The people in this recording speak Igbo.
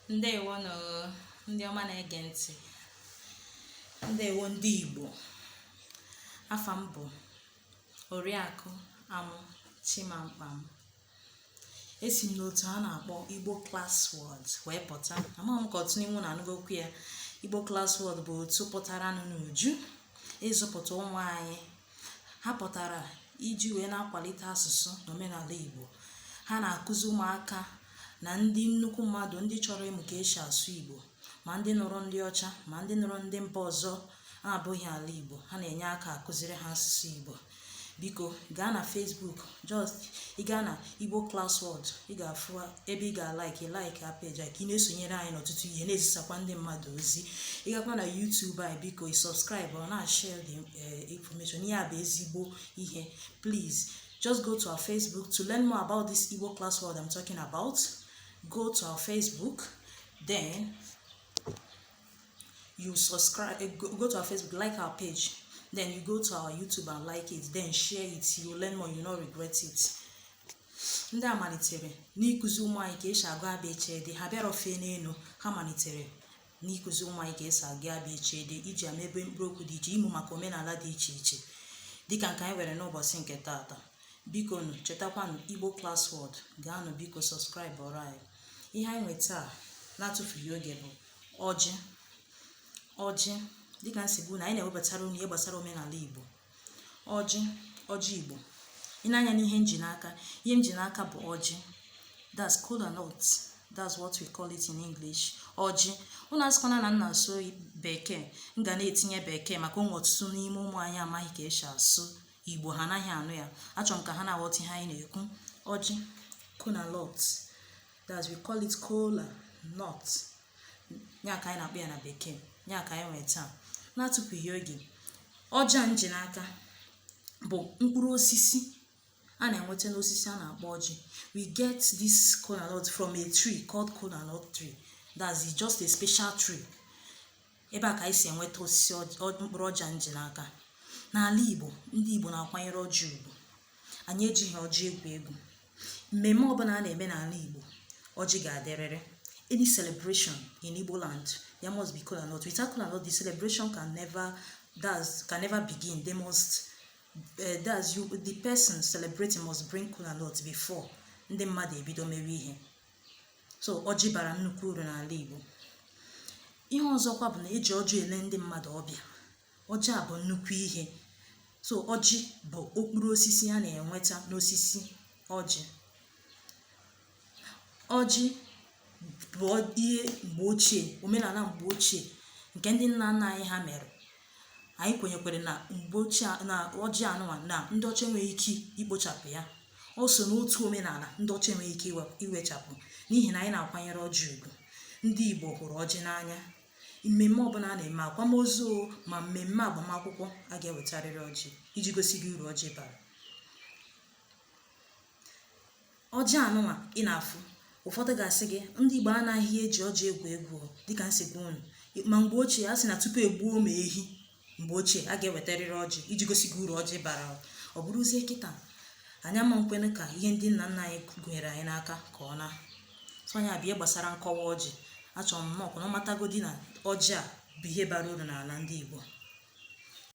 Ndewonu ndị ọma na-ege ntị. Ndewo ndị Igbo. Afa m bụ Oriakụ Amụ Chimamkpam. Esi m n'otu a na-akpọ Igbo Class World wee pụta. Amaghị m ka ọtụ n'ime unu anụgokwu ya. Igbo Class World bụ otu pụtara n'uju ịzụpụta ụmụ anyị. Ha pụtara iji wee na-akwalite asụsụ na omenala Igbo. Ha na-akụzi ụmụaka na ndị nnukwu mmadụ ndị chọrọ ịmụ ka esi asụ Igbo, ma ndị nụrụ ndị ọcha ma ndị nụrụ ndị mba ọzọ na-abụghị ala Igbo. Ha na-enye aka akụziri ha asụsụ Igbo. Biko gaa na Facebook, just ị gaa na Igbo Class World, ị ga-afụ ebe ị ga-like page a ka ị na-esonyere anyị n'ọtụtụ ihe, na-ezisakwa ndị mmadụ ozi. Ị gakwa na YouTube anyị, biko ị subscribe ọ na-share the information. Ihe a bụ ezigbo ihe. Please just go to our Facebook to learn more about this Igbo Class World I'm talking about. Go to our Facebook, then you subscribe, go to our Facebook, like our page, then you go to our YouTube and like it, then share it. You will learn more, you will not regret it. Ndị a malitere n'ikuzi ụmụ anyị ka esi agụ abịachede. Ha bịara ofe n'elu, ha malitere n'ikuzi ụmụ anyị ka esi agụ abịachede iji amebe mkpụrụ okwu dị iche, ịmụ maka omenala dị iche iche dịka nke anyị nwere n'ụbọchị nke taata. Biko nụ chetakwanụ Igbo Class World, gaanụ biko subscribe ọrụ anyị. Ihe anyị nweta na-atụfughị oge bụ ọjị. Dịka nsogbu na anyị na-ewebatara unu ihe gbasara omenala Igbo. Ọjị Igbo. Ị na-anya n'ihe m ji n'aka, ihe m ji n'aka bụ ọjị. That's kola nut. That's what we call it in English. Ọjị. Unu asịkwana na m na-asụ bekee, m ga na-etinye bekee maka ụmụ ọtụtụ n'ime ụmụ anyị amaghị ka esi asụ Igbo. Ha anaghị anụ ya. Achọrọ m ka ha na-aghọta ihe anyị na-ekwu. Ọjị, kola nut. That's we call it kola nut. Nya ka anyị na-akpọ ya na bekee. Nya ka anyị nwere taa. Na-atụfughị oge, ọjị a m ji n'aka bụ mkpụrụ osisi a na-enweta n'osisi a na-akpọ ọjị. We get this kola nut from a tree called kola nut tree. That's just a special tree. Ebe a ka anyị si enweta osisi mkpụrụ ọjị a m ji n'aka. N'ala Igbo, ndị Igbo na-akwanyere ọjị ugwu. Anyị ejighị ọjị egwu egwu. Mmemme ọbụla a na-eme n'ala Igbo, ọjị ga-adịrịrị. Any celebration in Igbo land, there must be kola nut. Without kola nut, the celebration can never begin. They must, the person celebrating must bring kola nut before ndị mmadụ ebido mewe ihe. So ọjị bara nnukwu uru n'ala Igbo. Ihe ọzọkwa bụ na eji ọjị ele ndị mmadụ ọbịa. Ọjị a bụ nnukwu ihe. So ọjị bụ okpuru osisi a na-enweta n'osisi ọjị. Ọjị bụ ihe mgbe ochie, omenala mgbe ochie nke ndị nna nna anyị ha mere. Anyị kwenyekwere na mgbe ochie na ọjị anụnwa na ndị ọcha enweghị ike ikpochapụ ya. O so n'otu omenala ndị ọcha enweghị ike iwechapụ, n'ihi na anyị na-akwanyere ọjị ugwu. Ndị Igbo hụrụ ọjị n'anya. Mmemme ọbụla a na-eme, akwamozu ma mmemme agbamakwụkwọ, a ga-ewetarịrị ọjị iji gosi gị uru ọjị bara. Ọjị anụnwa ị na-afụ, ụfọdụ ga-asị gị ndị Igbo anaghị eji ọjị egwu egwu dịka nsogbu unu. Ma mgbe ochie a sị na tupu egbuo ma ehi, mgbe ochie a ga-ewetarịrị ọjị iji gosi gị uru ọjị bara. Ọ bụrụzie kịta, anyị ama nkwene ka ihe ndị nna nna anyị gụnyere anyị n'aka ka ọ na so anyị abịa gbasara nkọwa ọjị. Achọrọ m nnọọ na ọmatagodi na ọjị a bụ ihe bara uru n'ala ndị Igbo.